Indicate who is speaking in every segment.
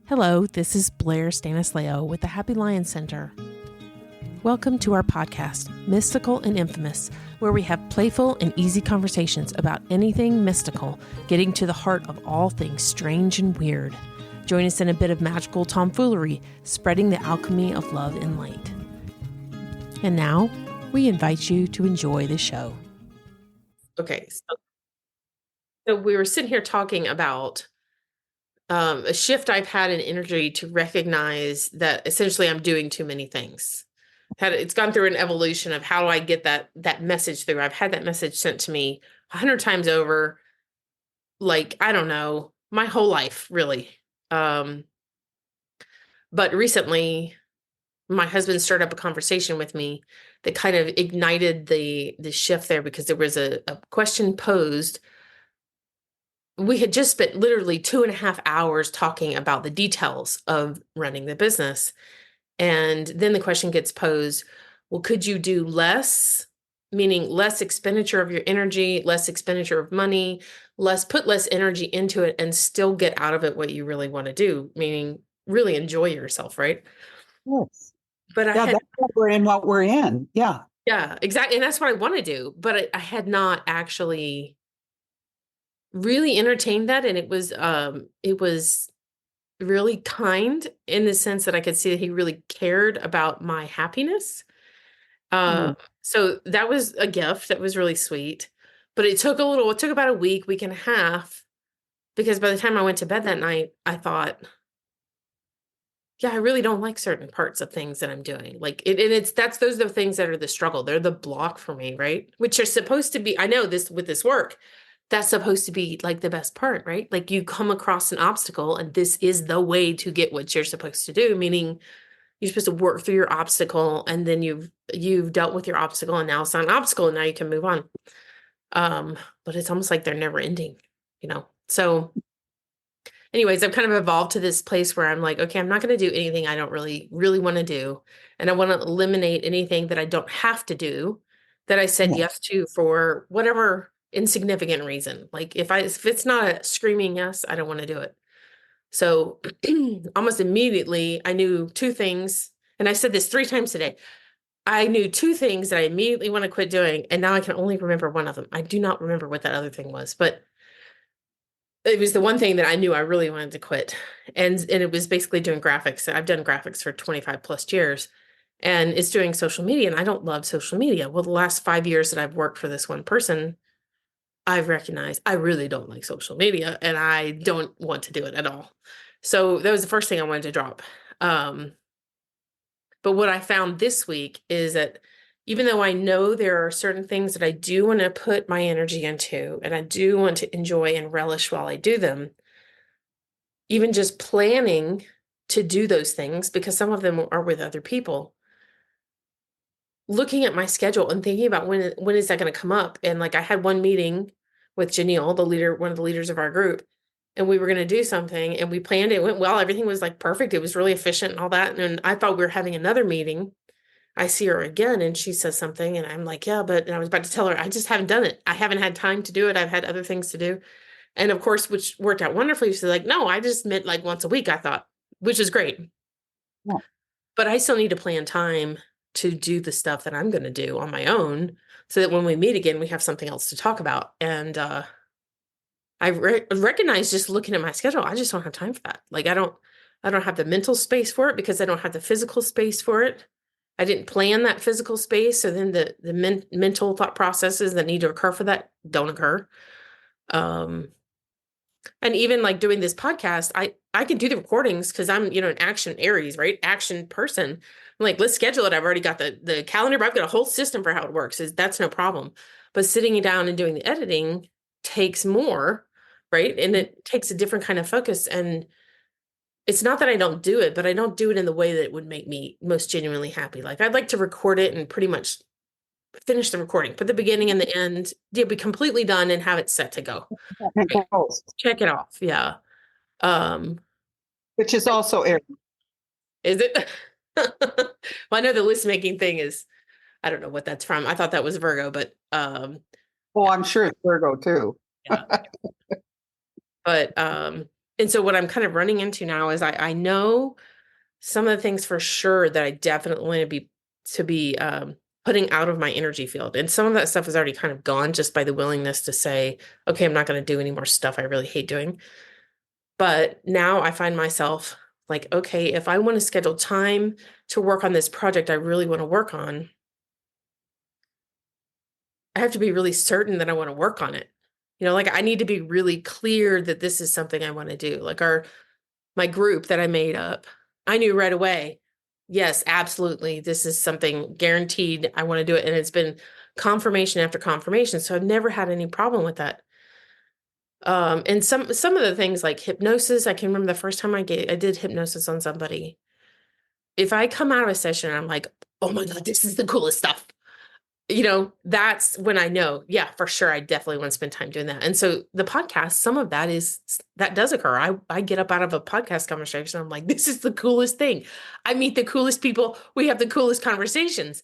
Speaker 1: Hello, this is Blair Stanislao with the Happy Lion Center. Welcome to our podcast, Mystical and Infamous, where we have playful and easy conversations about anything mystical, getting to the heart of all things strange and weird. Join us in a bit of magical tomfoolery, spreading the alchemy of love and light. And now, we invite you to enjoy the show. Okay, so we were sitting here talking about a shift I've had in energy to recognize that essentially I'm doing too many things. It's gone through an evolution of how do I get that message through. I've had that message sent to me 100 times over, like, I don't know, my whole life, really. But recently, my husband started up a conversation with me that kind of ignited the shift there, because there was a question posed. We had just spent literally 2.5 hours talking about the details of running the business. And then the question gets posed, well, could you do less, meaning less expenditure of your energy, less expenditure of money, put less energy into it and still get out of it what you really want to do, meaning really enjoy yourself, right?
Speaker 2: Yes.
Speaker 1: But
Speaker 2: that's what we're in. Yeah.
Speaker 1: Yeah, exactly. And that's what I want to do. But I had not actually really entertained that. And it was really kind in the sense that I could see that he really cared about my happiness. So that was a gift. That was really sweet. But it took about a week and a half, because by the time I went to bed that night, I thought, yeah, I really don't like certain parts of things that I'm doing. Like those are the things that are the struggle. They're the block for me, right? Which are supposed to be, I know this with this work, that's supposed to be like the best part, right? Like you come across an obstacle and this is the way to get what you're supposed to do, meaning you're supposed to work through your obstacle, and then you've dealt with your obstacle, and now it's not an obstacle, and now you can move on. But it's almost like they're never ending, So anyways, I've kind of evolved to this place where I'm like, okay, I'm not going to do anything I don't really, really want to do. And I want to eliminate anything that I don't have to do, that I said yes to for whatever insignificant reason. Like if it's not a screaming yes, I don't want to do it. So almost immediately I knew two things. And I said this 3 times today. I knew 2 things that I immediately want to quit doing. And now I can only remember one of them. I do not remember what that other thing was, but it was the one thing that I knew I really wanted to quit. And it was basically doing graphics. I've done graphics for 25 plus years, and it's doing social media. And I don't love social media. Well, the last 5 years that I've worked for this one person, I've recognized I really don't like social media, and I don't want to do it at all. So that was the first thing I wanted to drop. But what I found this week is that even though I know there are certain things that I do want to put my energy into, and I do want to enjoy and relish while I do them, even just planning to do those things, because some of them are with other people, looking at my schedule and thinking about when is that going to come up. And like I had one meeting with Janelle, one of the leaders of our group, and we were going to do something, and we planned it. It went well. Everything was like perfect. It was really efficient and all that. And I thought we were having another meeting. I see her again and she says something, and I'm like, yeah, and I was about to tell her, I just haven't done it. I haven't had time to do it. I've had other things to do. And of course, which worked out wonderfully. She's like, no, I just meant like once a week, I thought, which is great.
Speaker 2: Yeah.
Speaker 1: But I still need to plan time to do the stuff that I'm going to do on my own, so that when we meet again, we have something else to talk about. And I recognize, just looking at my schedule, I just don't have time for that. Like I don't have the mental space for it, because I don't have the physical space for it. I didn't plan that physical space. So then the mental thought processes that need to occur for that don't occur. And even like doing this podcast, I can do the recordings because I'm, an action Aries, right? Action person. I'm like, let's schedule it. I've already got the calendar, but I've got a whole system for how it works. That's no problem. But sitting down and doing the editing takes more, right? And it takes a different kind of focus. And it's not that I don't do it, but I don't do it in the way that would make me most genuinely happy. Like I'd like to record it and pretty much finish the recording, put the beginning and the end, be completely done and have it set to go. Right? Check it off. Yeah.
Speaker 2: Which is also Aries.
Speaker 1: Is it? Well, I know the list making thing is, I don't know what that's from. I thought that was Virgo, but
Speaker 2: I'm sure it's Virgo too.
Speaker 1: Yeah. But And so what I'm kind of running into now is I know some of the things for sure that I definitely want to be putting out of my energy field. And some of that stuff is already kind of gone just by the willingness to say, okay, I'm not going to do any more stuff I really hate doing. But now I find myself like, okay, if I want to schedule time to work on this project I really want to work on, I have to be really certain that I want to work on it. Like I need to be really clear that this is something I want to do. Like my group that I made up, I knew right away, yes, absolutely, this is something guaranteed I want to do it. And it's been confirmation after confirmation. So I've never had any problem with that. And some of the things like hypnosis, I can remember the first time I did hypnosis on somebody. If I come out of a session and I'm like, oh my God, this is the coolest stuff. That's when I know, yeah, for sure, I definitely want to spend time doing that. And so the podcast, some of that does occur. I get up out of a podcast conversation. I'm like, this is the coolest thing. I meet the coolest people. We have the coolest conversations.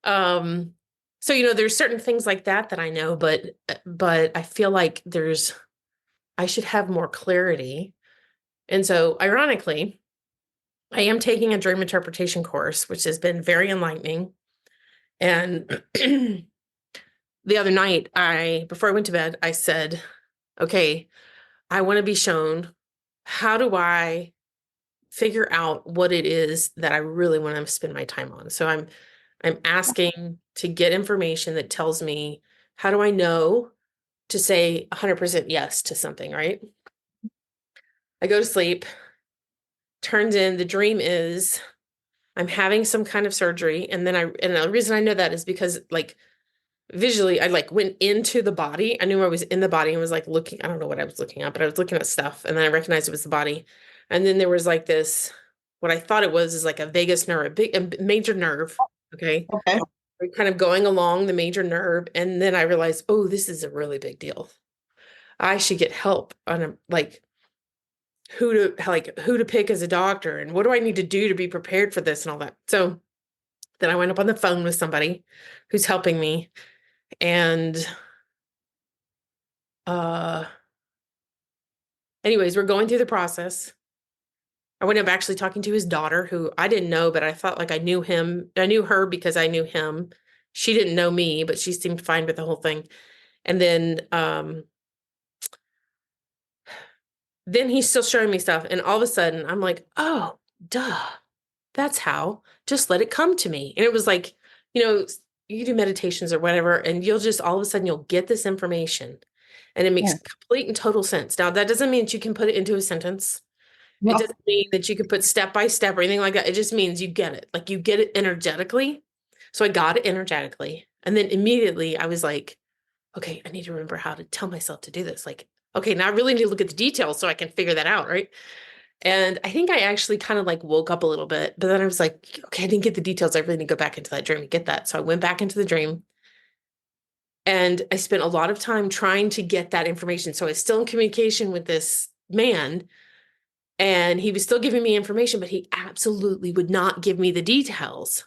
Speaker 1: Um, so there's certain things like that I know, but I feel like I should have more clarity. And so ironically, I am taking a dream interpretation course, which has been very enlightening. And the other night, before I went to bed, I said, okay, I want to be shown, how do I figure out what it is that I really want to spend my time on? So I'm asking to get information that tells me, how do I know to say 100% yes to something, right? I go to sleep, turns in, the dream is I'm having some kind of surgery. And the reason I know that is because like visually, I like went into the body. I knew I was in the body and was like looking, I don't know what I was looking at, but I was looking at stuff and then I recognized it was the body. And then there was like this, what I thought it was is like a vagus nerve, a major nerve. Okay.
Speaker 2: Okay.
Speaker 1: We're kind of going along the major nerve. And then I realized, oh, this is a really big deal. I should get help on like who to pick as a doctor and what do I need to do to be prepared for this and all that. So then I went up on the phone with somebody who's helping me. And uh anyways, we're going through the process. I went up actually talking to his daughter, who I didn't know, but I felt like I knew him. I knew her because I knew him. She didn't know me, but she seemed fine with the whole thing. And then he's still showing me stuff. And all of a sudden I'm like, oh, duh, that's how. Just let it come to me. And it was like, you know, you do meditations or whatever, and you'll just all of a sudden you'll get this information and it makes
Speaker 2: Yeah.
Speaker 1: complete and total sense. Now, that doesn't mean that you can put it into a sentence. It
Speaker 2: No.
Speaker 1: doesn't mean that you can put step by step or anything like that. It just means you get it. Like you get it energetically. So I got it energetically. And then immediately I was like, okay, I need to remember how to tell myself to do this. Like, okay, now I really need to look at the details so I can figure that out, right? And I think I actually kind of like woke up a little bit, but then I was like, okay, I didn't get the details. I really need to go back into that dream and get that. So I went back into the dream and I spent a lot of time trying to get that information. So I was still in communication with this man and he was still giving me information, but he absolutely would not give me the details.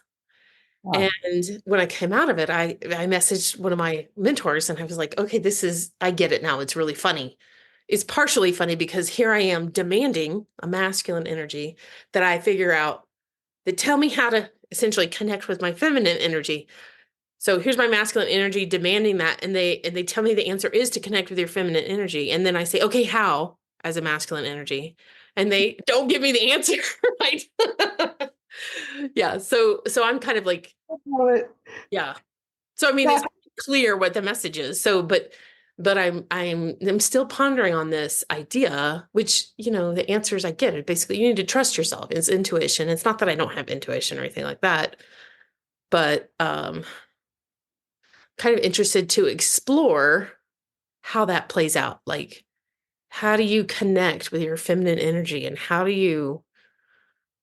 Speaker 2: Wow.
Speaker 1: And when I came out of it, I messaged one of my mentors and I was like, okay, I get it now. It's really funny. It's partially funny because here I am demanding a masculine energy that I figure out, that tell me how to essentially connect with my feminine energy. So here's my masculine energy demanding that. And they tell me the answer is to connect with your feminine energy. And then I say, okay, how, as a masculine energy? And they don't give me the answer. Right. Yeah. So I'm kind of like,
Speaker 2: I love it.
Speaker 1: yeah. So I mean, it's
Speaker 2: That,
Speaker 1: clear what the message is. So, but I'm still pondering on this idea, which, the answers I get it. Basically, you need to trust yourself. It's intuition. It's not that I don't have intuition or anything like that, but kind of interested to explore how that plays out. Like, how do you connect with your feminine energy, and how do you,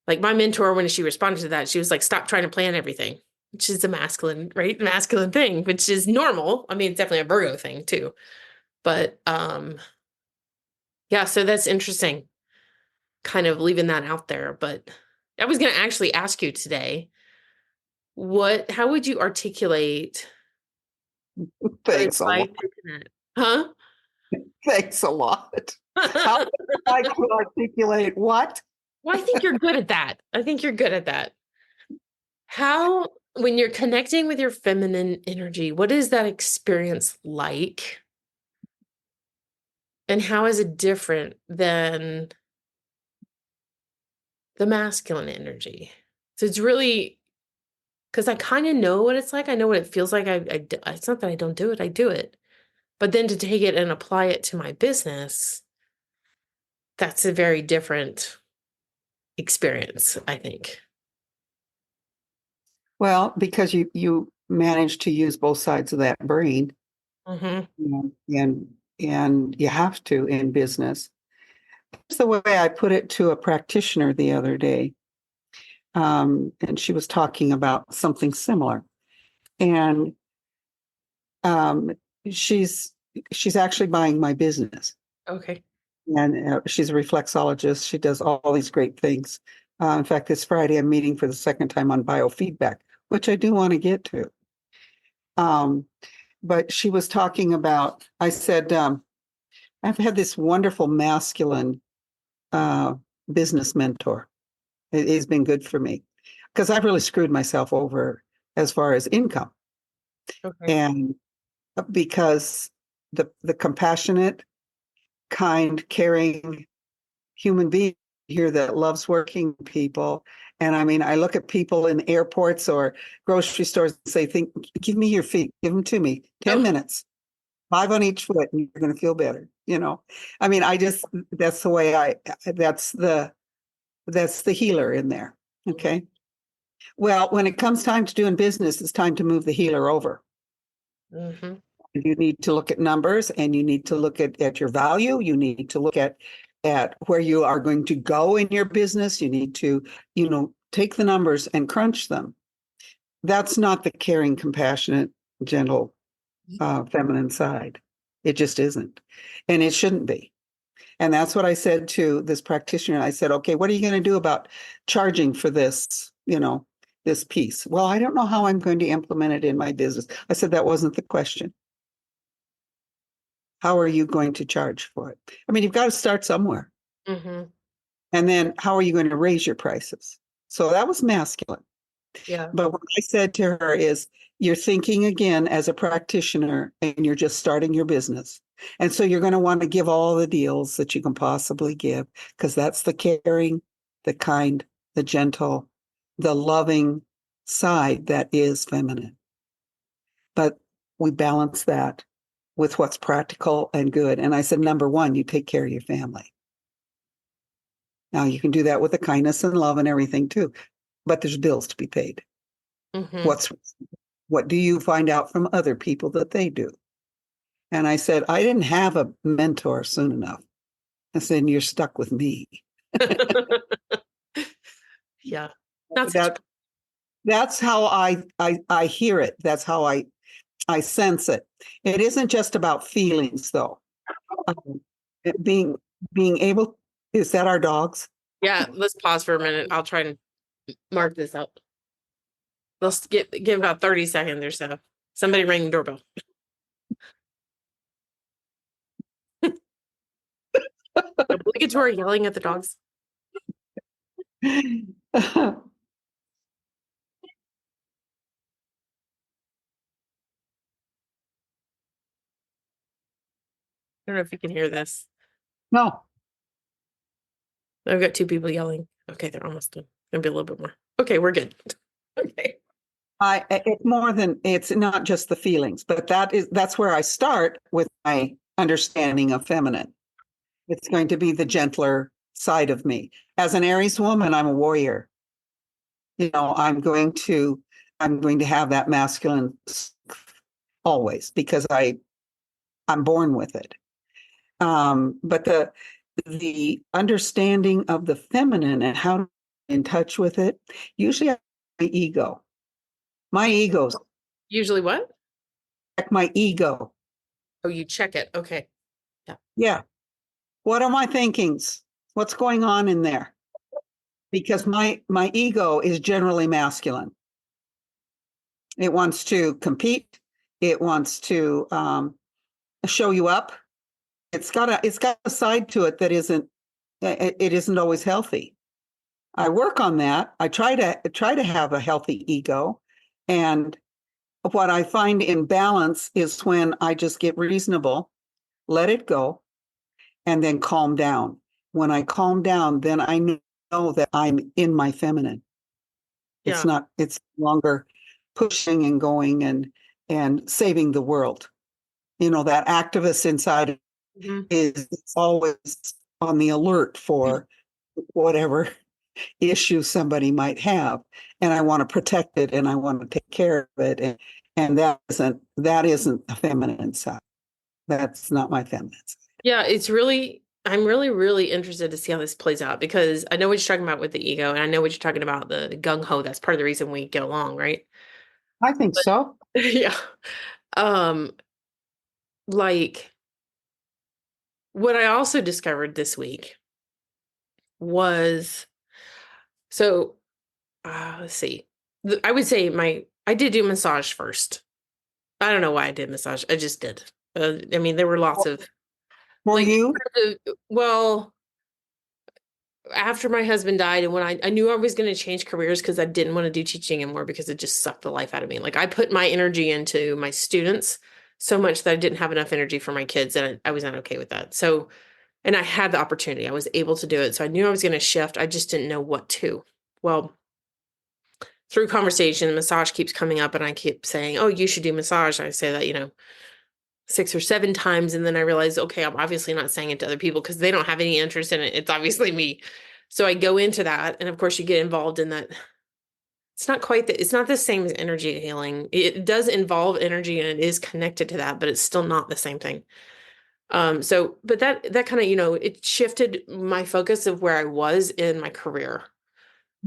Speaker 1: like my mentor, when she responded to that, she was like, stop trying to plan everything, which is a masculine, right? Masculine thing, which is normal. I mean, it's definitely a Virgo thing too. But yeah, so that's interesting, kind of leaving that out there. But I was going to actually ask you today, how would you articulate your
Speaker 2: thanks a lot.
Speaker 1: advice to connect? Huh?
Speaker 2: Thanks a lot. How would I like to articulate what?
Speaker 1: Well, I think you're good at that. I think you're good at that. How, when you're connecting with your feminine energy, what is that experience like? And how is it different than the masculine energy? So it's really, because I kind of know what it's like. I know what it feels like. It's not that I don't do it, I do it. But then to take it and apply it to my business, that's a very different experience, I think.
Speaker 2: Well, because you manage to use both sides of that brain,
Speaker 1: Hmm.
Speaker 2: and you have to in business. That's the way I put it to a practitioner the other day. And she was talking about something similar. And um, she's she's actually buying my business.
Speaker 1: Okay.
Speaker 2: And she's a reflexologist. She does all these great things. In fact, this Friday, I'm meeting for the second time on biofeedback, which I do want to get to. Um, but she was talking about, I said, I've had this wonderful masculine uh, business mentor. He's been good for me because I've really screwed myself over as far as income.
Speaker 1: Okay.
Speaker 2: And because the compassionate, kind, caring human being here that loves working people. And I mean, I look at people in airports or grocery stores and say, "Think, give me your feet, give them to me, 10
Speaker 1: Oh.
Speaker 2: minutes, 5 on each foot, and you're going to feel better." I mean, that's the way that's the healer in there.
Speaker 1: Mhm.
Speaker 2: Okay. Well, when it comes time to doing business, it's time to move the healer over.
Speaker 1: Mhm.
Speaker 2: You need to look at numbers, and you need to look at your value. You need to look at where you are going to go in your business. You need to, take the numbers and crunch them. That's not the caring, compassionate, gentle, feminine side. It just isn't. And it shouldn't be. And that's what I said to this practitioner. I said, okay, what are you going to do about charging for this, this piece? Well, I don't know how I'm going to implement it in my business. I said, that wasn't the question. How are you going to charge for it? I mean, you've got to start somewhere.
Speaker 1: Mhm.
Speaker 2: And then how are you going to raise your prices? So that was masculine.
Speaker 1: Yeah.
Speaker 2: But what I said to her is, you're thinking again as a practitioner and you're just starting your business. And so you're going to want to give all the deals that you can possibly give because that's the caring, the kind, the gentle, the loving side that is feminine. But we balance that with what's practical and good. And I said, number one, you take care of your family. Now you can do that with the kindness and love and everything too, but there's bills to be paid.
Speaker 1: Mhm.
Speaker 2: What's what do you find out from other people that they do? And I said, I didn't have a mentor soon enough. I said, you're stuck with me.
Speaker 1: Yeah. That's
Speaker 2: That that's how I hear it. That's how I sense it. It isn't just about feelings though. Um, being able, is that our dogs?
Speaker 1: yeah. Let's pause for a minute. I'll try and mark this out. Let's give about 30 seconds or so. Somebody ring the doorbell. Obligatory yelling at the dogs. I don't know if you can hear this.
Speaker 2: No,
Speaker 1: I've got two people yelling. Okay, they're almost done. Gonna be a little bit more. Okay, we're good. Okay.
Speaker 2: it's more than, it's not just the feelings, but that's where I start with my understanding of feminine. It's going to be the gentler side of me. As an Aries woman, I'm a warrior. I'm going to have that masculine always because I'm born with it. But the understanding of the feminine and how to be in touch with it, usually my ego. My ego's
Speaker 1: Usually what?
Speaker 2: like my ego.
Speaker 1: Oh, you check it. Okay. Yeah.
Speaker 2: Yeah. What are my thinkings? What's going on in there? Because my ego is generally masculine. It wants to compete. It wants to show you up. it's got a side to it that it isn't always healthy. I work on that. I try to have a healthy ego. And what I find in balance is when I just get reasonable, let it go, and then calm down. When I calm down, then I know that I'm in my feminine.
Speaker 1: Yeah.
Speaker 2: It's no longer pushing and going and saving the world. That activist inside
Speaker 1: Mhm.
Speaker 2: is always on the alert for whatever issue somebody might have. And I want to protect it and I want to take care of it. And that isn't the feminine side. That's not my feminine side.
Speaker 1: Yeah, I'm really, really interested to see how this plays out because I know what you're talking about with the ego, and I know what you're talking about the gung ho. That's part of the reason we get along, right?
Speaker 2: I think
Speaker 1: But
Speaker 2: so.
Speaker 1: yeah. Um, like what I also discovered this week was so let's see. I would say I did do massage first. I don't know why I did massage. I just did. I mean, there were lots of
Speaker 2: For
Speaker 1: like,
Speaker 2: you,
Speaker 1: well, after my husband died and when I knew I was going to change careers because I didn't want to do teaching anymore because it just sucked the life out of me. Like I put my energy into my students so much that I didn't have enough energy for my kids and I was not okay with that. So, and I had the opportunity. I was able to do it. So I knew I was going to shift. I just didn't know what to. Well, through conversation, massage keeps coming up and I keep saying, "Oh, you should do massage." I say that, 6 or 7 times. And then I realized, okay, I'm obviously not saying it to other people because they don't have any interest in it. It's obviously me. So I go into that. And of course, you get involved in that. It's not the same as energy healing. It does involve energy and it is connected to that, but it's still not the same thing. But that kind of, it shifted my focus of where I was in my career.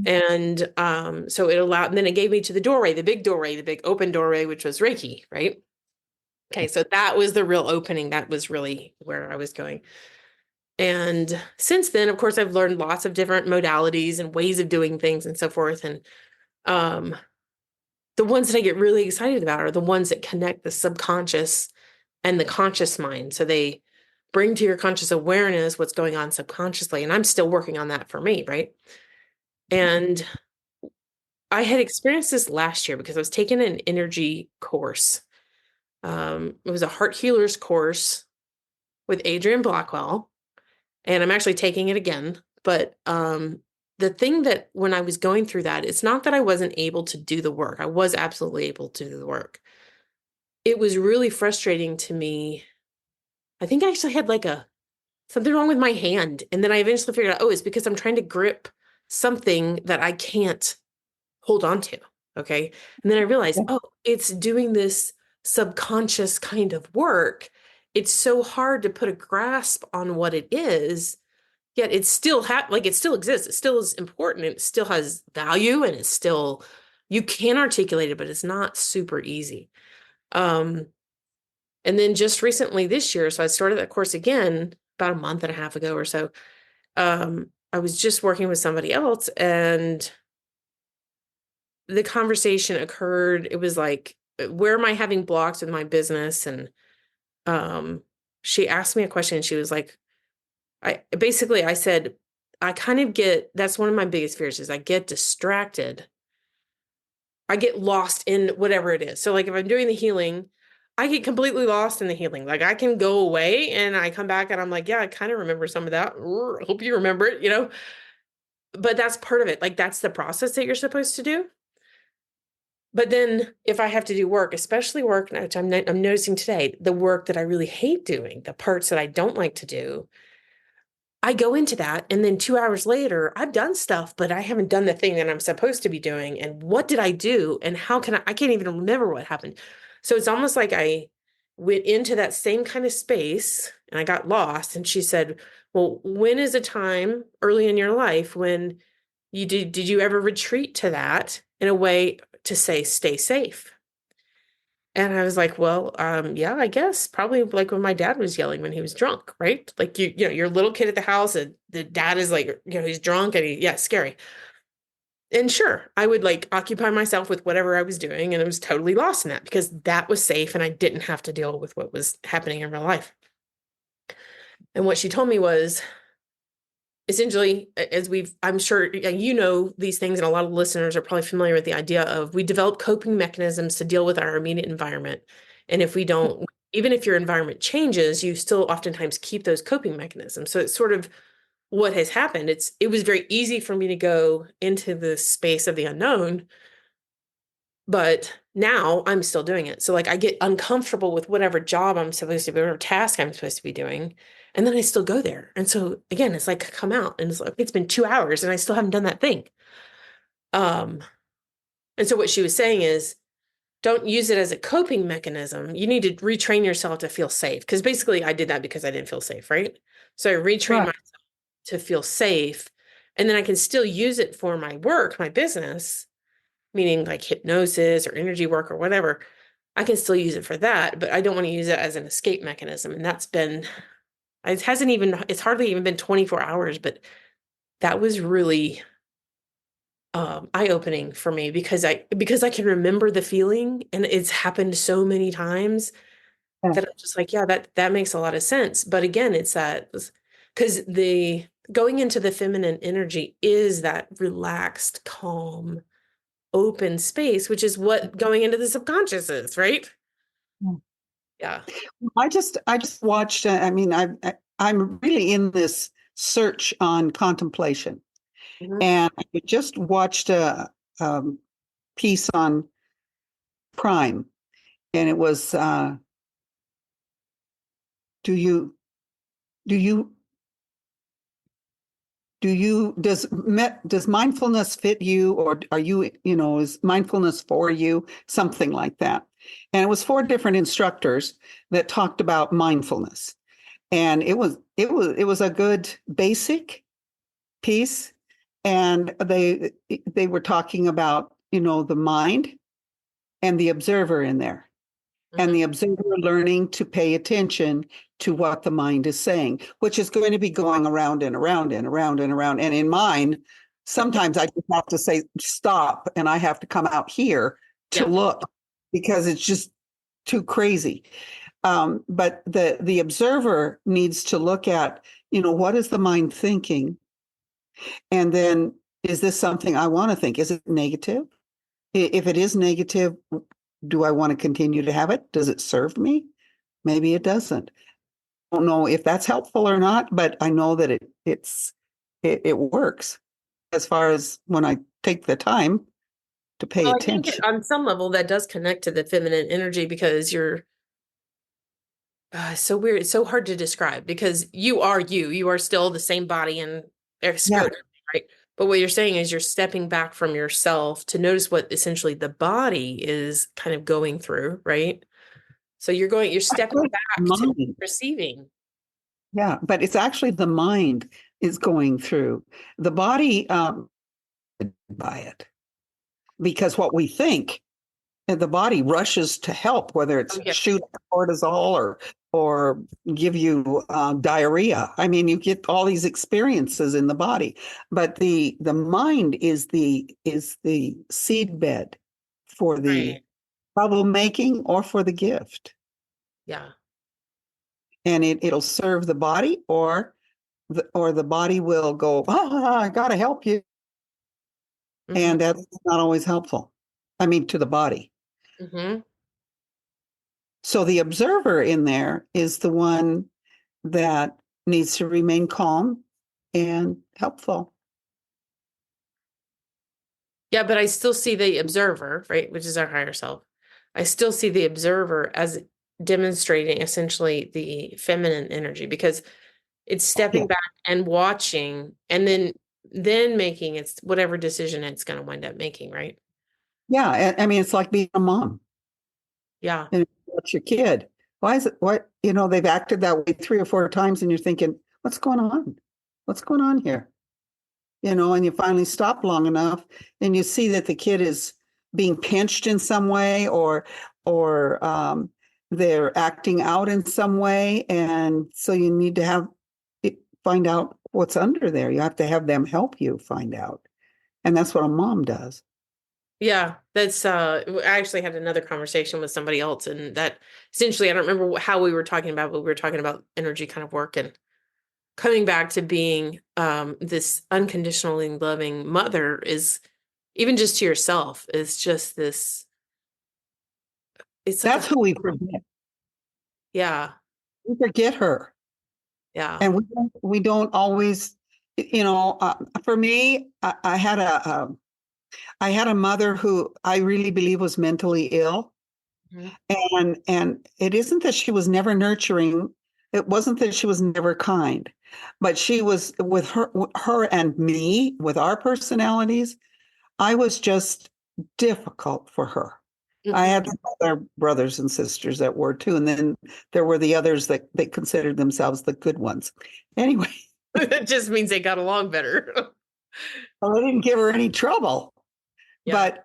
Speaker 1: And so it allowed, and then it gave me to the doorway, the big doorway, the big open doorway, which was Reiki, right? Okay, so that was the real opening. That was really where I was going. And since then, of course, I've learned lots of different modalities and ways of doing things and so forth. And um, the ones that I get really excited about are the ones that connect the subconscious and the conscious mind. So they bring to your conscious awareness what's going on subconsciously. And I'm still working on that for me, right? And I had experienced this last year because I was taking an energy course. It was a heart healers course with Adrian Blackwell, and I'm actually taking it again. But the thing that when I was going through that, it's not that I wasn't able to do the work. I was absolutely able to do the work. It was really frustrating to me. I think I actually had like something wrong with my hand. And then I eventually figured out, oh, it's because I'm trying to grip something that I can't hold on to. Okay. And then I realized, oh, it's doing this subconscious kind of work. It's so hard to put a grasp on what it is, yet it still like it still exists. It still is important. It still has value and it's still, you can articulate it, but it's not super easy. Um, and then just recently this year, so I started that course again about a month and a half ago or so. I was just working with somebody else and the conversation occurred. It was like, where am I having blocks with my business? And she asked me a question and she was like, I said, I kind of that's one of my biggest fears is I get distracted. I get lost in whatever it is. So like if I'm doing the healing, I get completely lost in the healing. Like I can go away and I come back and I'm like, yeah, I kind of remember some of that. Hope you remember it. But that's part of it. Like that's the process that you're supposed to do. But then if I have to do work, especially work, which I'm noticing today, the work that I really hate doing, the parts that I don't like to do, I go into that. And then 2 hours later, I've done stuff, but I haven't done the thing that I'm supposed to be doing. And what did I do? And how can I can't even remember what happened. So it's almost like I went into that same kind of space and I got lost. And she said, well, when is a time early in your life when did you ever retreat to that in a way to say, stay safe? And I was like, well, yeah, I guess probably like when my dad was yelling when he was drunk, right? Like you're a little kid at the house and the dad is like, he's drunk and yeah, scary. And sure, I would like occupy myself with whatever I was doing and I was totally lost in that because that was safe and I didn't have to deal with what was happening in real life. And what she told me was essentially, as I'm sure you know these things, and a lot of listeners are probably familiar with the idea of we develop coping mechanisms to deal with our immediate environment. And if we don't, even if your environment changes, you still oftentimes keep those coping mechanisms. So it's sort of what has happened. It was very easy for me to go into the space of the unknown, but now I'm still doing it. So like I get uncomfortable with whatever job I'm supposed to be, whatever task I'm supposed to be doing. And then I still go there. And so again, it's like I come out and it's like it's been 2 hours and I still haven't done that thing. Um, and so what she was saying is don't use it as a coping mechanism. You need to retrain yourself to feel safe. Because basically I did that because I didn't feel safe, right? So I retrained
Speaker 2: Right.
Speaker 1: myself to feel safe. And then I can still use it for my work, my business, meaning like hypnosis or energy work or whatever. I can still use it for that, but I don't want to use it as an escape mechanism. And that's been, it hasn't even, it's hardly even been 24 hours, but that was really eye-opening for me because I can remember the feeling and it's happened so many times
Speaker 2: Yeah.
Speaker 1: that I'm just like, yeah, that makes a lot of sense. But again, it's that because the going into the feminine energy is that relaxed, calm, open space, which is what going into the subconscious is, right?
Speaker 2: Yeah.
Speaker 1: Yeah.
Speaker 2: I just watched. I'm really in this search on contemplation,
Speaker 1: Mhm.
Speaker 2: and I just watched a um, piece on Prime, and it was, do you do you does mindfulness fit you, or are you, is mindfulness for you, something like that? And it was four different instructors that talked about mindfulness, and it was a good basic piece, and they were talking about, the mind and the observer in there, and
Speaker 1: Mhm.
Speaker 2: the observer learning to pay attention to what the mind is saying, which is going to be going around and around and around and around. And in mine, sometimes I just have to say stop, and I have to come out here to
Speaker 1: Yeah.
Speaker 2: look because it's just too crazy. But the observer needs to look at, what is the mind thinking, and then is this something I want to think? Is it negative? If it is negative, do I want to continue to have it? Does it serve me? Maybe it doesn't. I don't know if that's helpful or not, but I know that it works as far as when I take the time to pay
Speaker 1: Well, I think
Speaker 2: attention.
Speaker 1: on some level that does connect to the feminine energy because you're so weird. It's so hard to describe because you are you. You are still the same body and
Speaker 2: Yeah,
Speaker 1: spirit, right? But what you're saying is you're stepping back from yourself to notice what essentially the body is kind of going through, right? So you're stepping
Speaker 2: actually,
Speaker 1: back to
Speaker 2: mind.
Speaker 1: receiving.
Speaker 2: Yeah, but it's actually the mind is going through the body, by it, because what we think, and the body rushes to help, whether
Speaker 1: Oh
Speaker 2: it's
Speaker 1: yeah,
Speaker 2: shoot cortisol or give you diarrhea. I mean, you get all these experiences in the body, but the mind is the seed bed for the
Speaker 1: right.
Speaker 2: troublemaking or for the gift,
Speaker 1: Yeah.
Speaker 2: and it'll serve the body, or the body will go, I got to help you,
Speaker 1: Hmm.
Speaker 2: and that's not always helpful. I mean, to the body.
Speaker 1: Hmm.
Speaker 2: So the observer in there is the one that needs to remain calm and helpful.
Speaker 1: Yeah, but I still see the observer, right, which is our higher self. I still see the observer as demonstrating essentially the feminine energy because it's
Speaker 2: Yeah.
Speaker 1: stepping back and watching and then making its whatever decision it's going to wind up making, right?
Speaker 2: Yeah. I mean, it's like being a mom
Speaker 1: Yeah.
Speaker 2: and what's your kid. Why is it, they've acted that way three or four times, and you're thinking, what's going on? What's going on here? And you finally stop long enough and you see that the kid is being pinched in some way, or they're acting out in some way. And so you need to find out what's under there. You have to have them help you find out. And that's what a mom does.
Speaker 1: Yeah, that's I actually had another conversation with somebody else and that essentially I don't remember how we were talking about, but we were talking about energy kind of work coming back to being this unconditionally loving mother is even just to yourself is just this, it's such a,
Speaker 2: That's who we forget.
Speaker 1: yeah,
Speaker 2: We forget her.
Speaker 1: yeah.
Speaker 2: And we don't always, for me, I had a mother who I really believe was mentally ill.
Speaker 1: Mhm.
Speaker 2: And it isn't that she was never nurturing. It wasn't that she was never kind, but she was her and me, with our personalities, I was just difficult for her. I
Speaker 1: Mhm.
Speaker 2: had some other brothers and sisters that were too, and then there were the others that they considered themselves the good ones. Anyway,
Speaker 1: It just means they got along better.
Speaker 2: well, I didn't give her any trouble,
Speaker 1: Yeah.
Speaker 2: but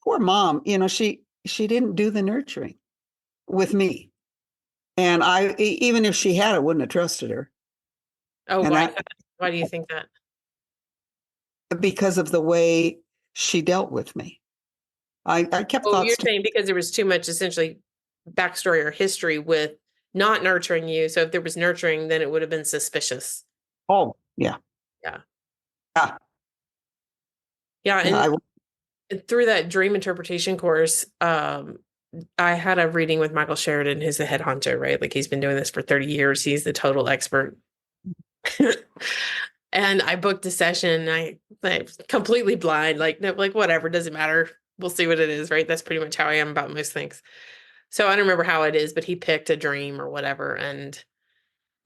Speaker 2: poor mom, she didn't do the nurturing with me. And even if she had, I wouldn't have trusted her.
Speaker 1: Oh,
Speaker 2: And
Speaker 1: why?
Speaker 2: that
Speaker 1: Why do you think that?
Speaker 2: because of the way she dealt with me. I kept
Speaker 1: Oh, you're
Speaker 2: thoughts to,
Speaker 1: saying because there was too much essentially backstory or history with not nurturing you. So if there was nurturing, then it would have been suspicious.
Speaker 2: oh, yeah,
Speaker 1: Yeah.
Speaker 2: yeah,
Speaker 1: Yeah.
Speaker 2: yeah.
Speaker 1: And through that dream interpretation course, I had a reading with Michael Sheridan, who's the head honcho, right? Like he's been doing this for 30 years. He's the total expert. And I booked a session. I completely blind, like no, like whatever, doesn't matter. We'll see what it is, right? That's pretty much how I am about most things. So I don't remember how it is, but he picked a dream or whatever. And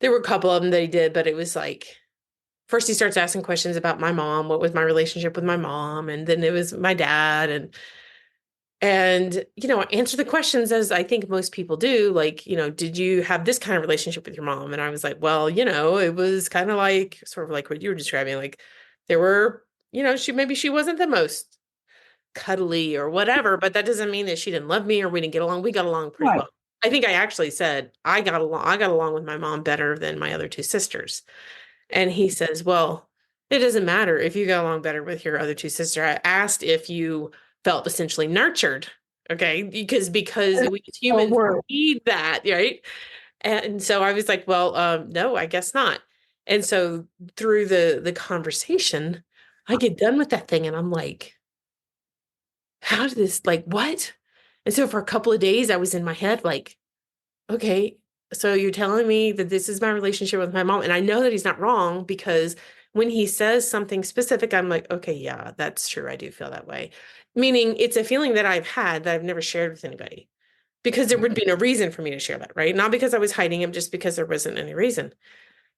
Speaker 1: there were a couple of them that he did, but it was like first he starts asking questions about my mom, what was my relationship with my mom, and then it was my dad, and answer the questions as I think most people do, like, did you have this kind of relationship with your mom? And I was like, well, it was kind of like sort of like what you were describing, like there were, she wasn't the most cuddly or whatever, but that doesn't mean that she didn't love me or we didn't get along. We got along pretty
Speaker 2: right.
Speaker 1: well. I think I actually said I got along with my mom better than my other two sisters. And he says, well, it doesn't matter if you got along better with your other two sisters. I asked if you felt essentially nurtured. Okay. Because we as
Speaker 2: A
Speaker 1: humans
Speaker 2: word.
Speaker 1: need that, right? And so I was like, well, no, I guess not. And so through the conversation, I get done with that thing and I'm like, how did this, like, what? And so for a couple of days, I was in my head like, okay, so you're telling me that this is my relationship with my mom. And I know that he's not wrong because when he says something specific, I'm like, okay, yeah, that's true. I do feel that way. Meaning it's a feeling that I've had that I've never shared with anybody because there would be no reason for me to share that, right? Not because I was hiding him, just because there wasn't any reason.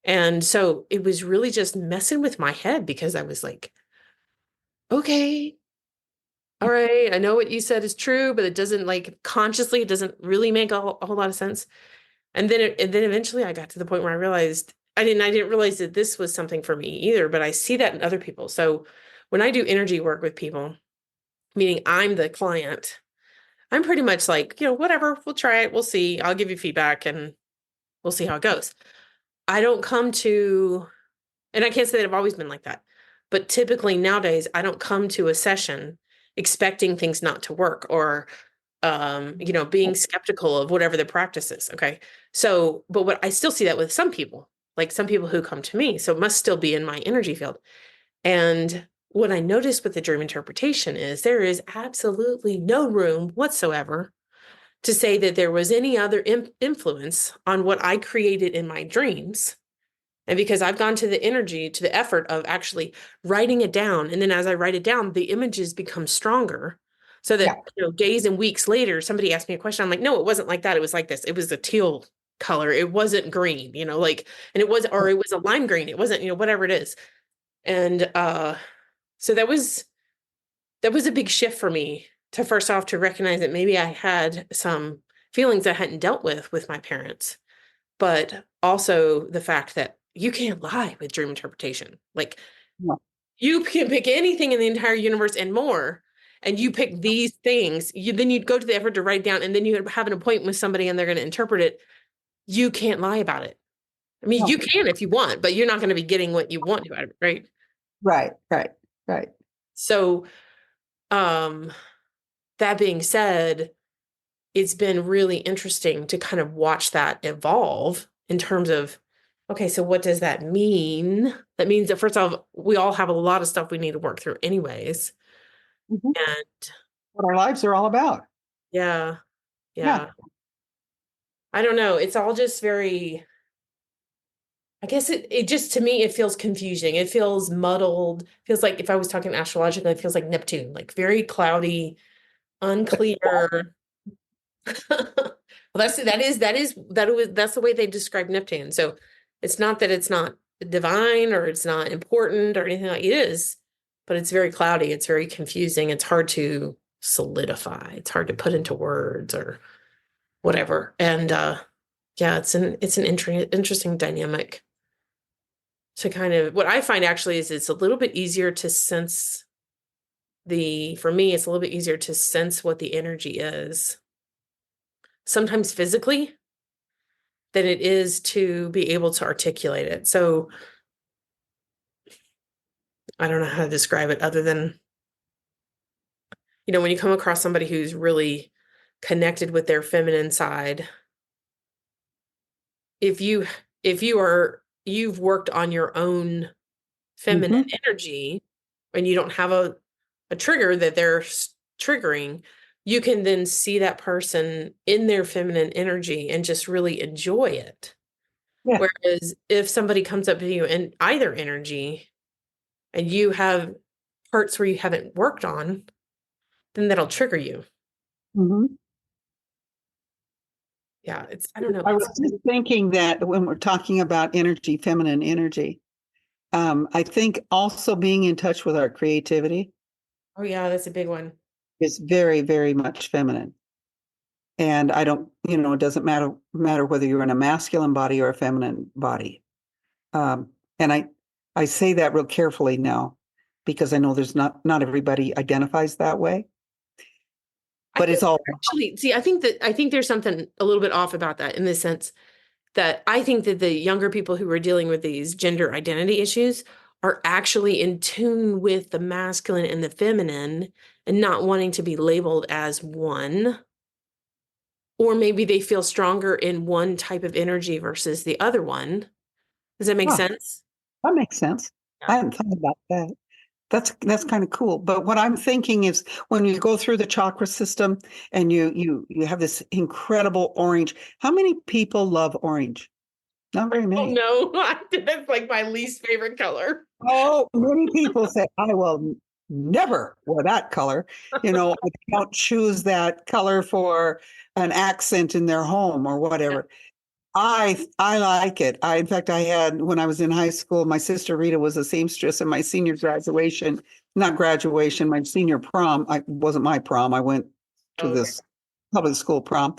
Speaker 1: And so it was really just messing with my head because I was like, okay, all right, I know what you said is true, but it doesn't like consciously, it doesn't really make a whole lot of sense. And then eventually I got to the point where I realized I didn't realize that this was something for me either, but I see that in other people. So when I do energy work with people, meaning I'm the client, I'm pretty much like, whatever, we'll try it, we'll see. I'll give you feedback and we'll see how it goes. I don't come to, and I can't say that I've always been like that, but typically nowadays I don't come to a session expecting things not to work or being skeptical of whatever the practice is. Okay. So, but what I still see that with some people, like some people who come to me, so it must still be in my energy field. And what I noticed with the dream interpretation is there is absolutely no room whatsoever to say that there was any other influence on what I created in my dreams. And because I've gone to the energy, to the effort of actually writing it down. And then as I write it down, the images become stronger. So
Speaker 2: Yeah,
Speaker 1: that, days and weeks later, somebody asked me a question. I'm like, no, it wasn't like that. It was like this. It was a teal color. It wasn't green, like, and it was a lime green. It wasn't, whatever it is. And so that was a big shift for me to first off to recognize that maybe I had some feelings I hadn't dealt with my parents, but also the fact that you can't lie with dream interpretation. Like
Speaker 2: no,
Speaker 1: you can pick anything in the entire universe and more, and you pick these things. Then you'd go to the effort to write down, and then you have an appointment with somebody, and they're going to interpret it. You can't lie about it. I mean,
Speaker 2: no.
Speaker 1: you can if you want, but you're not going to be getting what you want to out of it, right?
Speaker 2: Right, right, right.
Speaker 1: So, um, that being said, it's been really interesting to kind of watch that evolve in terms of Okay, so what does that mean? That means that first off, we all have a lot of stuff we need to work through anyways.
Speaker 2: Mhm.
Speaker 1: And
Speaker 2: What our lives are all about.
Speaker 1: yeah,
Speaker 2: Yeah.
Speaker 1: yeah. I don't know. It's all just very, I guess it just to me it feels confusing. It feels muddled. Feels like if I was talking astrologically, it feels like Neptune, like very cloudy, unclear. Well, that's the way they describe Neptune. So it's not that it's not divine or it's not important or anything like it is, but it's very cloudy. It's very confusing. It's hard to solidify. It's hard to put into words or whatever. And yeah, it's an interesting dynamic to kind of what I find actually is it's a little bit easier to sense for me, it's a little bit easier to sense what the energy is, sometimes physically, than it is to be able to articulate it. So I don't know how to describe it other than, when you come across somebody who's really connected with their feminine side, if you you've worked on your own feminine
Speaker 2: Hmm.
Speaker 1: energy and you don't have a trigger that they're triggering, you can then see that person in their feminine energy and just really enjoy it.
Speaker 2: Yeah.
Speaker 1: Whereas if somebody comes up to you in either energy and you have parts where you haven't worked on, then that'll trigger you.
Speaker 2: Hmm.
Speaker 1: Yeah, I don't know.
Speaker 2: I was just thinking that when we're talking about energy, feminine energy, I think also being in touch with our creativity
Speaker 1: Oh yeah, that's a big one.
Speaker 2: is very, very much feminine. And I don't, it doesn't matter whether you're in a masculine body or a feminine body. And I say that real carefully now because I know there's not everybody identifies that way,
Speaker 1: I
Speaker 2: but it's
Speaker 1: think
Speaker 2: all
Speaker 1: actually, see, I think there's something a little bit off about that in the sense that I think that the younger people who are dealing with these gender identity issues are actually in tune with the masculine and the feminine and not wanting to be labeled as one. Or maybe they feel stronger in one type of energy versus the other one. Does that make
Speaker 2: oh,
Speaker 1: sense?
Speaker 2: that makes sense. I
Speaker 1: Yeah.
Speaker 2: hadn't thought about that. That's kind of cool. But what I'm thinking is when you go through the chakra system and you have this incredible orange. How many people love orange? Not very
Speaker 1: Oh
Speaker 2: many.
Speaker 1: no, that's like my least favorite color.
Speaker 2: Oh, many people say, I will never wear that color. I don't choose that color for an accent in their home or
Speaker 1: Yeah.
Speaker 2: whatever. I like it. In fact, I had when I was in high school, my sister Rita was a seamstress, and my senior graduation, not graduation, my senior prom. I wasn't my prom. I went to
Speaker 1: Okay.
Speaker 2: this public school prom.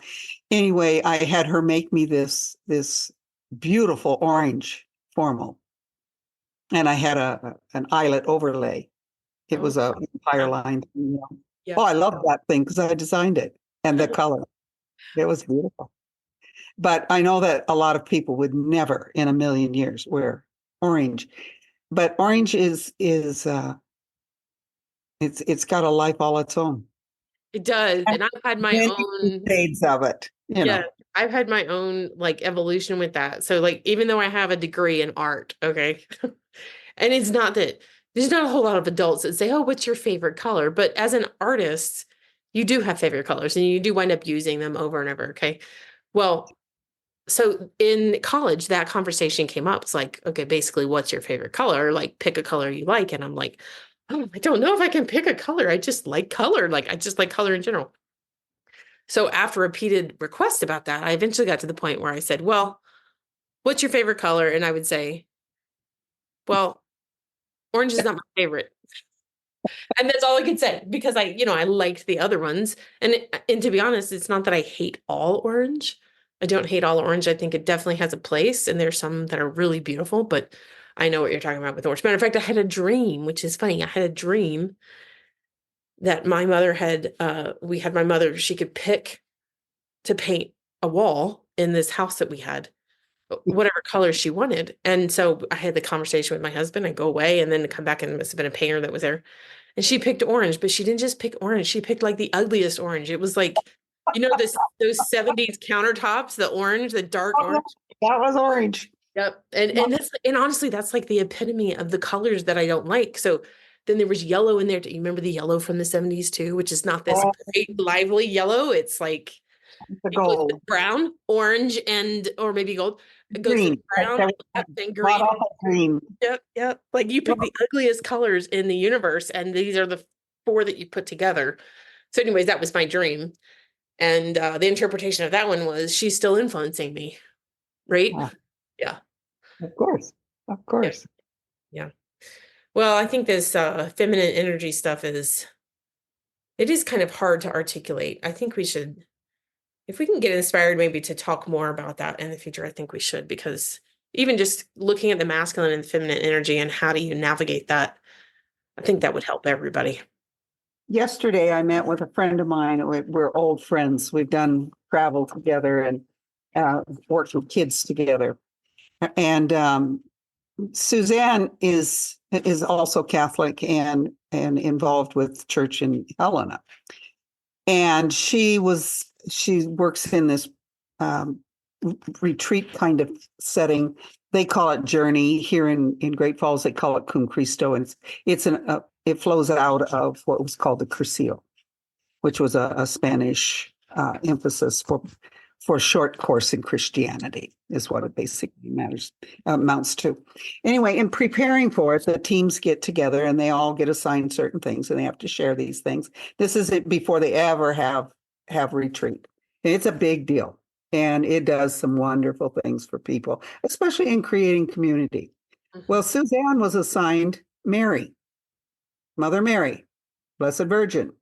Speaker 2: Anyway, I had her make me this beautiful orange formal, and I had an eyelet overlay. It
Speaker 1: Oh,
Speaker 2: was a empire
Speaker 1: yeah.
Speaker 2: line.
Speaker 1: Yeah.
Speaker 2: Oh, I love that thing because I designed it and the color. It was beautiful. But I know that a lot of people would never in a million years wear orange. But orange is it's got a life all its own.
Speaker 1: It does.
Speaker 2: And
Speaker 1: And I've had my
Speaker 2: many
Speaker 1: own,
Speaker 2: shades of it.
Speaker 1: yeah, I've had my own like evolution with that. So like even though I have a degree in art, okay. And it's not that there's not a whole lot of adults that say, "Oh, what's your favorite color?" But as an artist, you do have favorite colors and you do wind up using them over and over, okay? Well, so in college, that conversation came up. It's like, okay, basically, what's your favorite color? Like, pick a color you like. And I'm like, oh, I don't know if I can pick a color. I just like color. Like, I just like color in general. So after repeated requests about that, I eventually got to the point where I said, well, what's your favorite color? And I would say, well, orange is not my favorite. And that's all I could say because I liked the other ones. And to be honest, it's not that I hate all orange. I don't hate all orange. I think it definitely has a place, and there's some that are really beautiful, but I know what you're talking about with orange. Matter of fact, I had a dream, which is funny. I had a dream that my mother had we had my mother, she could pick to paint a wall in this house that we had, whatever color she wanted. And so I had the conversation with my husband. I go away and then come back, and it must have been a painter that was there. And she picked orange, but she didn't just pick orange. She picked like the ugliest orange. It was like, this those 70s countertops, the orange, the dark
Speaker 2: Oh,
Speaker 1: orange.
Speaker 2: that was orange.
Speaker 1: Yep. And honestly, that's like the epitome of the colors that I don't like. So then there was yellow in there. Do you remember the yellow from the 70s too, which is not this
Speaker 2: Oh,
Speaker 1: bright, lively yellow? It's like
Speaker 2: the
Speaker 1: it goes with
Speaker 2: gold,
Speaker 1: brown, orange, and or maybe gold. It goes with
Speaker 2: green.
Speaker 1: brown, yep, and
Speaker 2: Bought
Speaker 1: green.
Speaker 2: off of green.
Speaker 1: Yep, yep. Like you pick the ugliest colors in the universe, and these are the four that you put together. So, anyways, that was my dream. And the interpretation of that one was she's still influencing me, right?
Speaker 2: Ah,
Speaker 1: Yeah.
Speaker 2: of course, of
Speaker 1: Yeah.
Speaker 2: course.
Speaker 1: Yeah. Well, I think this feminine energy stuff it is kind of hard to articulate. I think we should, if we can get inspired maybe to talk more about that in the future, I think we should, because even just looking at the masculine and feminine energy and how do you navigate that, I think that would help everybody.
Speaker 2: Yesterday, I met with a friend of mine. We're old friends. We've done travel together and worked with kids together. And Suzanne is also Catholic and involved with church in Helena. And she works in this um, retreat kind of setting. They call it Journey. Here in Great Falls. They call it Cum Cristo, and it flows out of what was called the Cursillo, which was a Spanish emphasis for short course in Christianity, is what it basically amounts to. Anyway, in preparing for it, the teams get together and they all get assigned certain things, and they have to share these things. This is it before they ever have retreat. It's a big deal, and it does some wonderful things for people, especially in creating community. Well,
Speaker 1: Mhm.
Speaker 2: Suzanne was assigned Mary, Mother Mary, Blessed Virgin.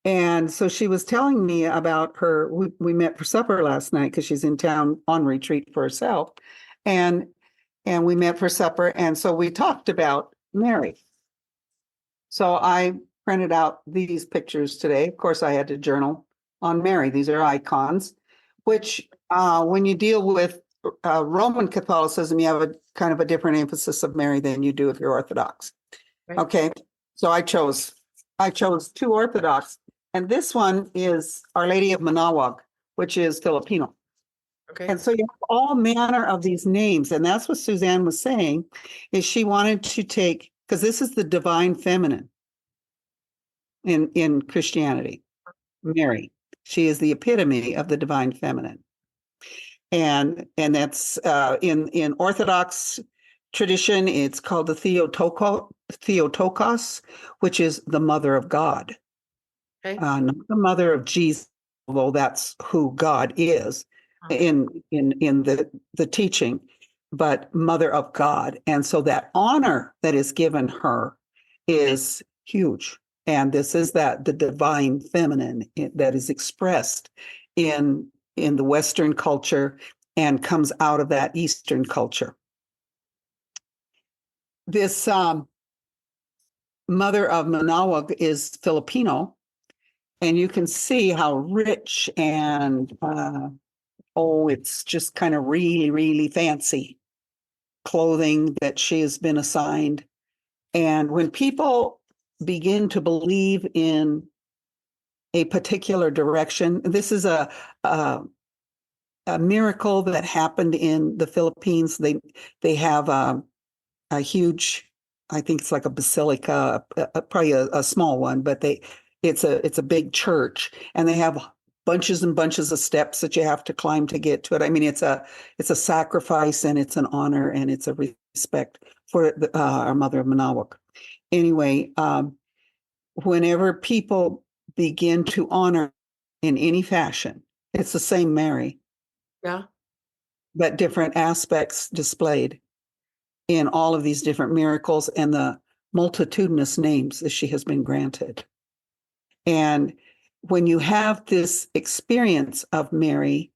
Speaker 2: And so she was telling me about her. We met for supper last night because she's in town on retreat for herself, and and we met for supper. And so we talked about Mary. So I printed out these pictures today. Of course, I had to journal on Mary. These are icons, which when you deal with Roman Catholicism, you have a kind of a different emphasis of Mary than you do if you're Orthodox.
Speaker 1: Right.
Speaker 2: Okay, so I chose two Orthodox, and this one is Our Lady of Manawag, which is Filipino.
Speaker 1: Okay.
Speaker 2: And so you have all manner of these names, and that's what Suzanne was saying, is she wanted to take, because this is the divine feminine in Christianity, Mary. She is the epitome of the divine feminine, and that's in Orthodox tradition, it's called the Theotokos, which is the mother of God,
Speaker 1: Okay.
Speaker 2: not the mother of Jesus, although that's who God is in the teaching, but mother of God. And so that honor that is given her is huge. And this is that the divine feminine that is expressed in the Western culture and comes out of that Eastern culture. This mother of Manawag is Filipino, and you can see how rich and it's just kind of really, really fancy clothing that she has been assigned. And when people begin to believe in a particular direction, this is a miracle that happened in the Philippines. They have a huge, I think it's like a basilica, probably a small one, but it's a big church, and they have bunches and bunches of steps that you have to climb to get to it. I mean, it's a sacrifice, and it's an honor, and it's a respect for our Mother of Manawak. Anyway, whenever people begin to honor in any fashion, it's the same Mary,
Speaker 1: Yeah.
Speaker 2: but different aspects displayed in all of these different miracles and the multitudinous names that she has been granted. And when you have this experience of Mary,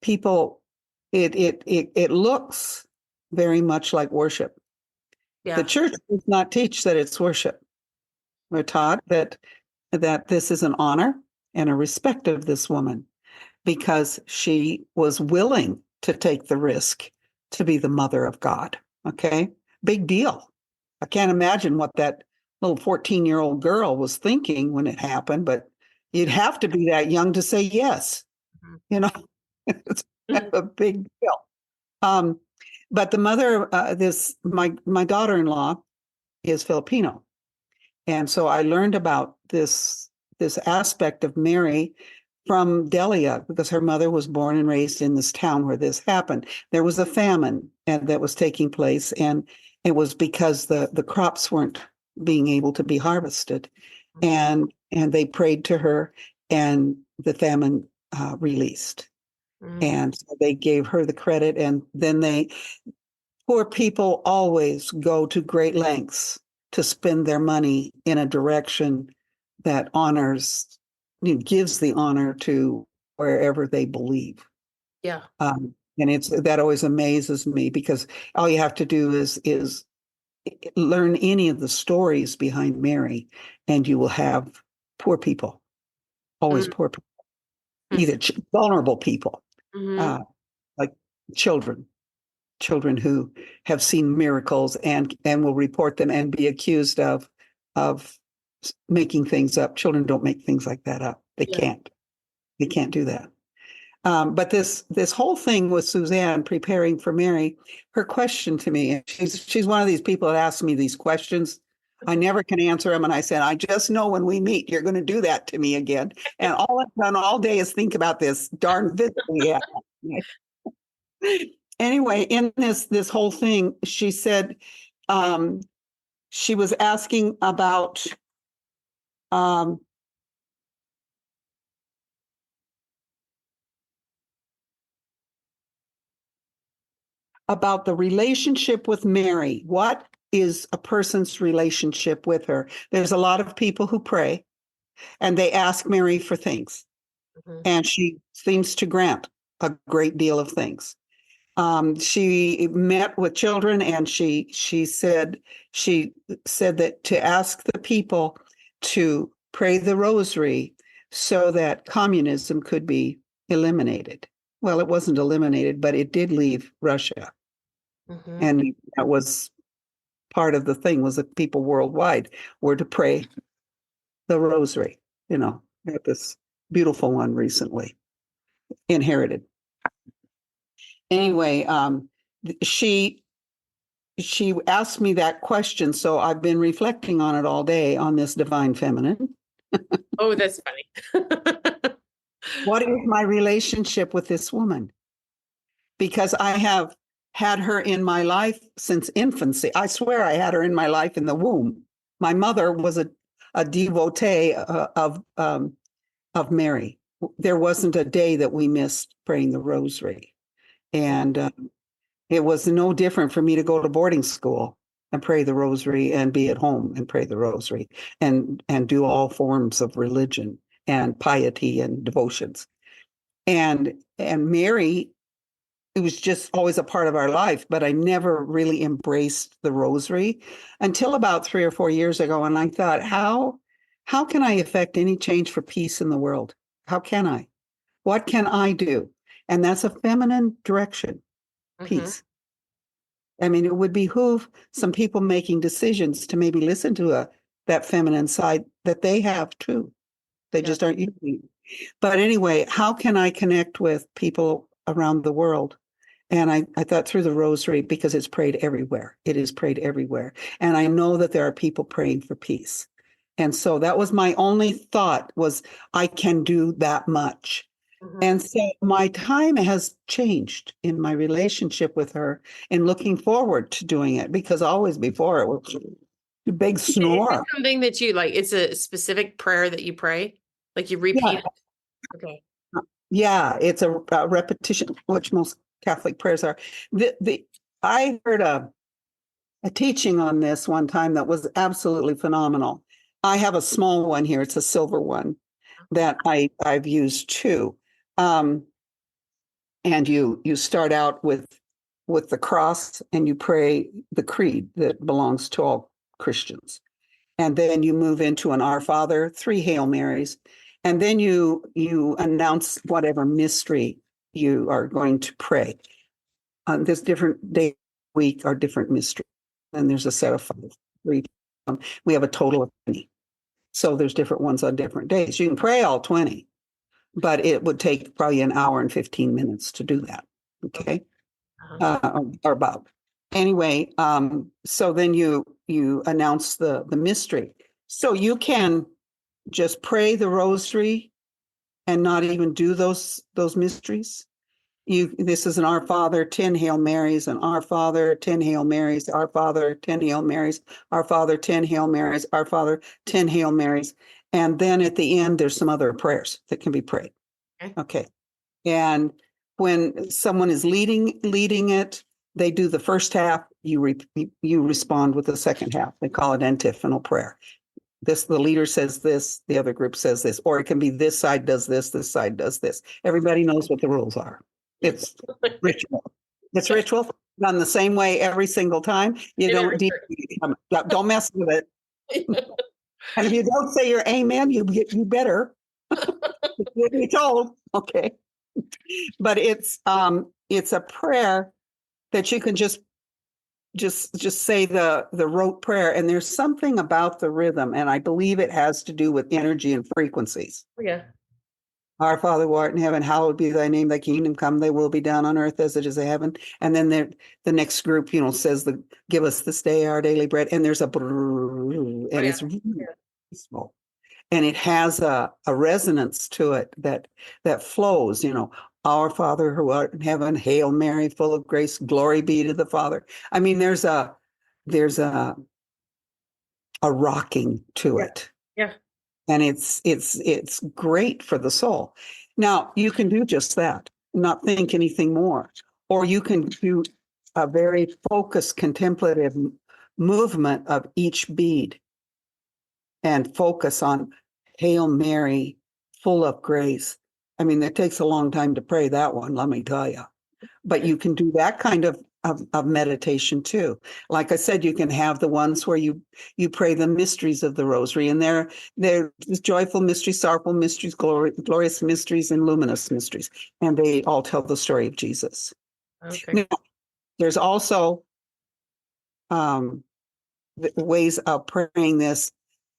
Speaker 2: people, it looks very much like worship. The
Speaker 1: Yeah.
Speaker 2: church does not teach that it's worship. We're taught that this is an honor and a respect of this woman because she was willing to take the risk to be the mother of God. Okay. Big deal. I can't imagine what that little 14-year-old girl was thinking when it happened, but you'd have to be that young to say yes.
Speaker 1: Mhm.
Speaker 2: You know, it's
Speaker 1: Mhm.
Speaker 2: a big deal. Um, but the mother, my daughter-in-law is Filipino, and so I learned about this aspect of Mary from Delia because her mother was born and raised in this town where this happened. There was a famine and that was taking place, and it was because the crops weren't being able to be harvested, and they prayed to her, and the famine released.
Speaker 1: Mm,
Speaker 2: And so they gave her the credit, and then poor people always go to great lengths to spend their money in a direction that honors, gives the honor to wherever they believe.
Speaker 1: yeah.
Speaker 2: And it's that always amazes me because all you have to do is learn any of the stories behind Mary, and you will have poor people, always
Speaker 1: Mm,
Speaker 2: poor people, either vulnerable people,
Speaker 1: mm-hmm.
Speaker 2: uh, like children children who have seen miracles and will report them and be accused of making things up. Children don't make things like that up. They
Speaker 1: Yeah.
Speaker 2: can't. They can't do that. But this whole thing with Suzanne preparing for Mary, her question to me, she's one of these people that asks me these questions. I never can answer them, and I said, I just know when we meet, you're going to do that to me again. And all I've done all day is think about this darn visit we had. Anyway, in this whole thing, she said um, she was asking um, about the relationship with Mary. What is a person's relationship with her? There's a lot of people who pray and they ask Mary for things,
Speaker 1: Mm-hmm.
Speaker 2: and she seems to grant a great deal of things. She met with children, and she said that to ask the people to pray the rosary so that communism could be eliminated. Well, it wasn't eliminated, but it did leave Russia,
Speaker 1: Mm-hmm.
Speaker 2: and that was part of the thing was that people worldwide were to pray the rosary. We had this beautiful one recently inherited. Anyway, she she asked me that question, so I've been reflecting on it all day on this divine feminine.
Speaker 1: Oh, that's funny.
Speaker 2: What is my relationship with this woman? Because I have had her in my life since infancy. I swear I had her in my life in the womb. My mother was a devotee of Mary. There wasn't a day that we missed praying the rosary. And it was no different for me to go to boarding school and pray the rosary and be at home and pray the rosary and do all forms of religion and piety and devotions. And Mary, it was just always a part of our life, but I never really embraced the rosary until about 3 or 4 years ago. And I thought, how can I affect any change for peace in the world? How can I? What can I do? And that's a feminine direction,
Speaker 1: Mm-hmm.
Speaker 2: peace. I mean, it would behoove some people making decisions to maybe listen to that feminine side that they have too. They
Speaker 1: Yeah.
Speaker 2: just aren't using it. But anyway, how can I connect with people around the world? And I thought through the rosary because it's prayed everywhere. It is prayed everywhere. And I know that there are people praying for peace. And so that was my only thought was I can do that much.
Speaker 1: Mm-hmm.
Speaker 2: And so my time has changed in my relationship with her and looking forward to doing it because always before it was a big
Speaker 1: Is it
Speaker 2: snore.
Speaker 1: something that you like? It's a specific prayer that you pray, like you repeat
Speaker 2: Yeah,
Speaker 1: it. Okay.
Speaker 2: yeah, it's a repetition, which most Catholic prayers are. The I heard a teaching on this one time that was absolutely phenomenal. I have a small one here; it's a silver one that I've used too. Um, and you start out with the cross and you pray the creed that belongs to all Christians, and then you move into an Our Father, three Hail Marys, and then you announce whatever mystery you are going to pray. On this different day week are different mysteries, and there's a set of five. Three. We have a total of 20, so there's different ones on different days. You can pray all 20, but it would take probably an hour and 15 minutes to do that. Okay.
Speaker 1: Uh-huh.
Speaker 2: or about. Anyway, so then you announce the mystery. So you can just pray the rosary and not even do those mysteries. This is an Our Father, 10 Hail Marys, and Our Father, 10 Hail Marys, Our Father, 10 Hail Marys, Our Father, 10 Hail Marys, Our Father, 10 Hail Marys. And then at the end, there's some other prayers that can be prayed.
Speaker 1: Okay.
Speaker 2: Okay. And when someone is leading it, they do the first half, you respond with the second half. They call it antiphonal prayer. The leader says this, the other group says this, or it can be this side does this side does this. Everybody knows what the rules are. It's ritual. It's ritual done the same way every single time. You
Speaker 1: In
Speaker 2: don't
Speaker 1: every
Speaker 2: don't mess with it.
Speaker 1: church.
Speaker 2: And if you don't say your amen, you better be told. Okay. But it's a prayer that you can just say the rote prayer, and there's something about the rhythm, and I believe it has to do with energy and frequencies.
Speaker 1: Yeah.
Speaker 2: Our Father who art in heaven, hallowed be thy name, thy kingdom come, thy will be done on earth as it is in heaven. And then the next group, says give us this day our daily bread. And there's and
Speaker 1: Oh, yeah.
Speaker 2: it's really peaceful. And it has a resonance to it that flows, Our Father who art in heaven, Hail Mary, full of grace, glory be to the Father. I mean, there's a rocking to
Speaker 1: Yeah.
Speaker 2: it.
Speaker 1: Yeah.
Speaker 2: And it's great for the soul. Now, you can do just that, not think anything more. Or you can do a very focused contemplative movement of each bead and focus on Hail Mary, full of grace. I mean, it takes a long time to pray that one, let me tell you. But you can do that kind of meditation too. Like I said, you can have the ones where you pray the mysteries of the rosary, and they're joyful mysteries, sorrowful mysteries, glorious mysteries, and luminous mysteries. And they all tell the story of Jesus.
Speaker 1: Okay.
Speaker 2: Now, there's also um, ways of praying this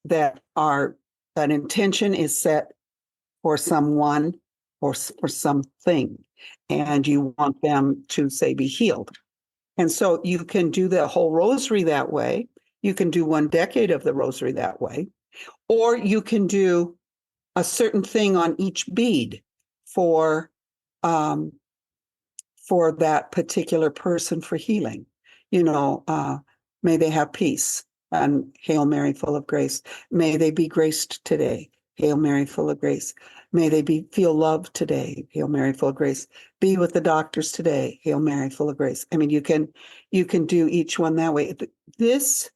Speaker 2: that are an intention is set for someone or for something, and you want them to say be healed. And so you can do the whole rosary that way. You can do 1 decade of the rosary that way, or you can do a certain thing on each bead for um, for that particular person for healing. May they have peace, and Hail Mary, full of grace. May they be graced today. Hail Mary, full of grace. May they feel loved today. Hail Mary, full of grace. Be with the doctors today. Hail Mary, full of grace. I mean, you can do each one that way. This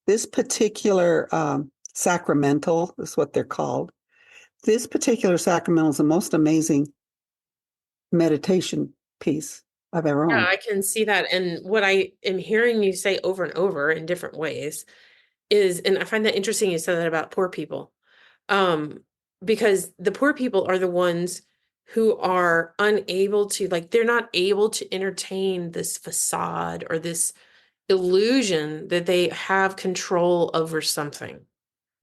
Speaker 2: this particular sacramental is what they're called. This particular sacramental is the most amazing meditation piece I've ever
Speaker 1: Yeah,
Speaker 2: owned.
Speaker 1: I can see that. And what I am hearing you say over and over in different ways is, and I find that interesting you said that about poor people. Um, because the poor people are the ones who are unable to, like, they're not able to entertain this facade or this illusion that they have control over something,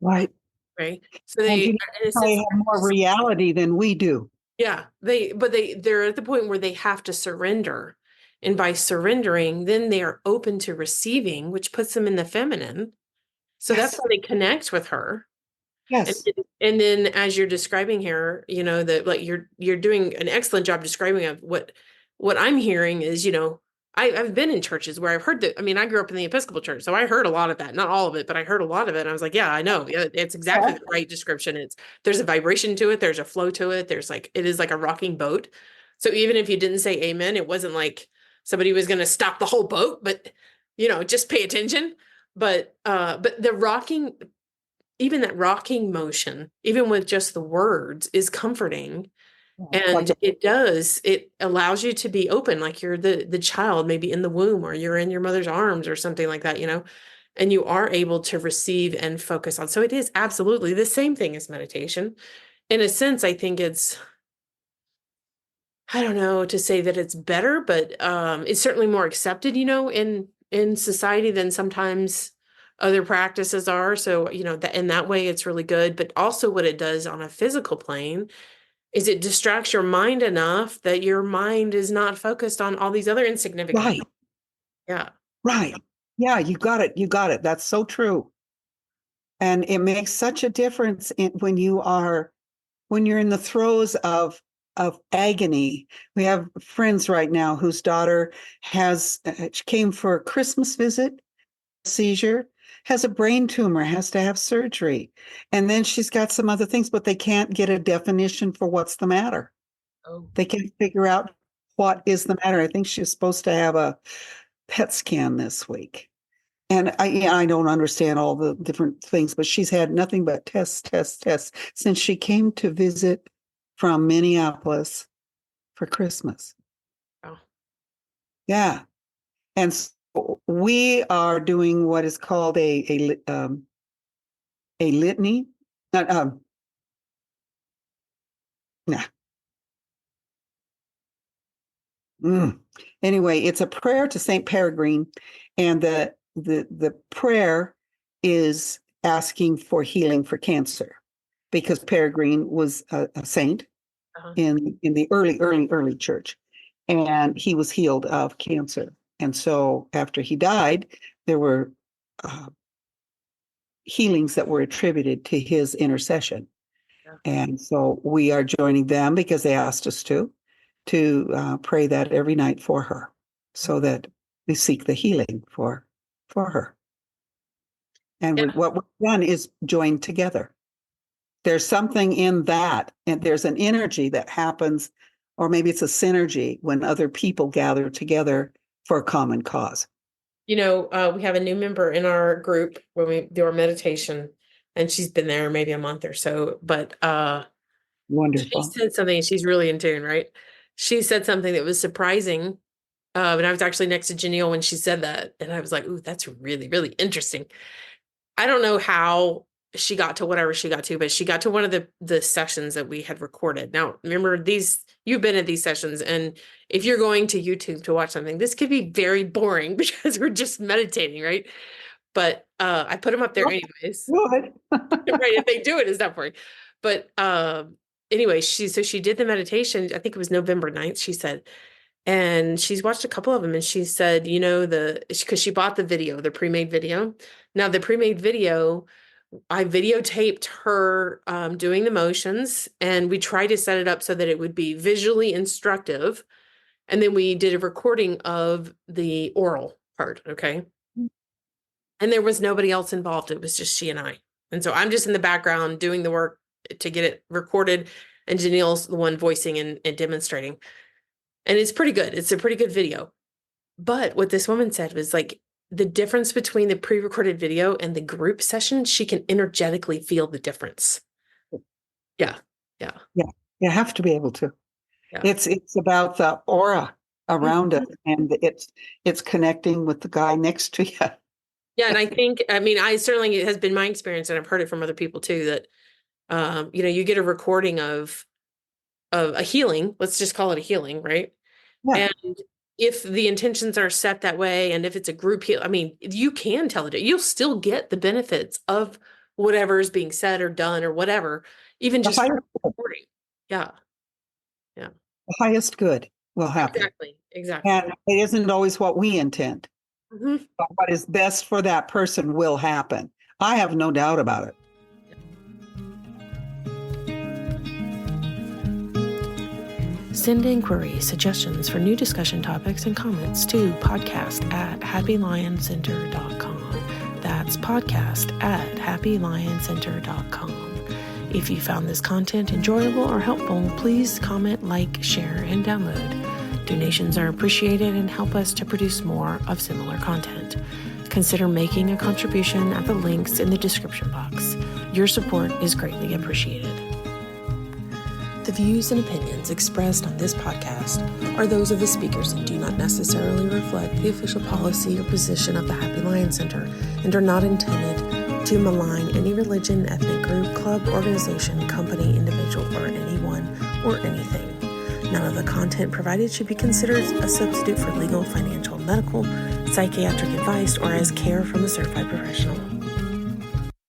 Speaker 2: Right.
Speaker 1: right? So
Speaker 2: And
Speaker 1: they,
Speaker 2: you
Speaker 1: in a
Speaker 2: probably
Speaker 1: sense,
Speaker 2: have more reality than we do.
Speaker 1: yeah, they're at the point where they have to surrender. And by surrendering, then they are open to receiving, which puts them in the feminine. So that's
Speaker 2: Yes.
Speaker 1: how they connect with her. And
Speaker 2: Yes.
Speaker 1: and then as you're describing here, that like you're doing an excellent job describing of what I'm hearing is, I've been in churches where I've heard that. I mean, I grew up in the Episcopal Church, so I heard a lot of that. Not all of it, but I heard a lot of it. And I was like, yeah, I know. Yeah, it's exactly
Speaker 2: Yeah.
Speaker 1: the right description. There's a vibration to it, there's a flow to it, it is like a rocking boat. So even if you didn't say amen, it wasn't like somebody was gonna stop the whole boat, but just pay attention. But the rocking, even that rocking motion, even with just the words, is comforting.
Speaker 2: Like
Speaker 1: And it allows you to be open, like you're the child maybe in the womb, or you're in your mother's arms or something like that, and you are able to receive and focus on. So it is absolutely the same thing as meditation. In a sense, I think I don't know to say that it's better, but it's certainly more accepted, in society than sometimes other practices are. So, that in that way it's really good. But also what it does on a physical plane is it distracts your mind enough that your mind is not focused on all these other insignificant.
Speaker 2: Right.
Speaker 1: Yeah.
Speaker 2: Right. Yeah, you got it. You got it. That's so true. And it makes such a difference when you're in the throes of agony. We have friends right now whose daughter she came for a Christmas visit, seizure, has a brain tumor, has to have surgery. And then she's got some other things, but they can't get a definition for what's the matter.
Speaker 1: Oh,
Speaker 2: They can't figure out what is the matter. I think she's supposed to have a PET scan this week. And I don't understand all the different things, but she's had nothing but tests since she came to visit from Minneapolis for Christmas.
Speaker 1: wow.
Speaker 2: Yeah. And so we are doing what is called a litany. Not, nah. Anyway, it's a prayer to Saint Peregrine, and the prayer is asking for healing for cancer, because Peregrine was a saint
Speaker 1: Uh-huh.
Speaker 2: in the early church, and he was healed of cancer. And so after he died, there were healings that were attributed to his intercession.
Speaker 1: Yeah.
Speaker 2: And so we are joining them because they asked us to pray that every night for her, so that we seek the healing for her. And
Speaker 1: Yeah.
Speaker 2: what we've done is joined together. There's something in that, and there's an energy that happens, or maybe it's a synergy when other people gather together for a common cause.
Speaker 1: We have a new member in our group when we do our meditation, and she's been there maybe a month or so, but she
Speaker 2: Wonderful.
Speaker 1: said something, and she's really in tune, right? She said something that was surprising. And I was actually next to Janelle when she said that, and I was like, ooh, that's really, really interesting. I don't know how she got to whatever she got to, but she got to one of the sessions that we had recorded. Now, remember, you've been at these sessions, and if you're going to YouTube to watch something, this could be very boring because we're just meditating, right? But I put them up there anyways.
Speaker 2: Good.
Speaker 1: Right, if they do it, it's not boring. But anyway, she did the meditation, I think it was November 9th, she said, and she's watched a couple of them, and she said, because she bought the video, the pre-made video. Now, the pre-made video, I videotaped her doing the motions, and we tried to set it up so that it would be visually instructive. And then we did a recording of the oral part, okay? And there was nobody else involved. It was just she and I. And so I'm just in the background doing the work to get it recorded, and Janelle's the one voicing and demonstrating. And it's pretty good. It's a pretty good video. But what this woman said was like, the difference between the pre-recorded video and the group session, she can energetically feel the difference. Yeah. Yeah.
Speaker 2: Yeah. You have to be able to.
Speaker 1: Yeah.
Speaker 2: It's about the aura around it, and it's connecting with the guy next to you.
Speaker 1: Yeah. And I certainly, it has been my experience, and I've heard it from other people too, that, you get a recording of a healing, let's just call it a healing, right?
Speaker 2: Yeah.
Speaker 1: And if the intentions are set that way, and if it's a group heal, you can tell it, you'll still get the benefits of whatever is being said or done or whatever, even
Speaker 2: The
Speaker 1: just
Speaker 2: highest,
Speaker 1: recording. Yeah. Yeah.
Speaker 2: the highest good will happen.
Speaker 1: Exactly.
Speaker 2: And it isn't always what we intend,
Speaker 1: Mm-hmm.
Speaker 2: but what is best for that person will happen. I have no doubt about it.
Speaker 1: Send inquiries, suggestions for new discussion topics, and comments to podcast@happylioncenter.com. That's podcast@happylioncenter.com. If you found this content enjoyable or helpful, please comment, like, share, and download. Donations are appreciated and help us to produce more of similar content. Consider making a contribution at the links in the description box. Your support is greatly appreciated. The views and opinions expressed on this podcast are those of the speakers and do not necessarily reflect the official policy or position of the Happy Lion Center, and are not intended to malign any religion, ethnic group, club, organization, company, individual, or anyone or anything. None of the content provided should be considered a substitute for legal, financial, medical, psychiatric advice, or as care from a certified professional.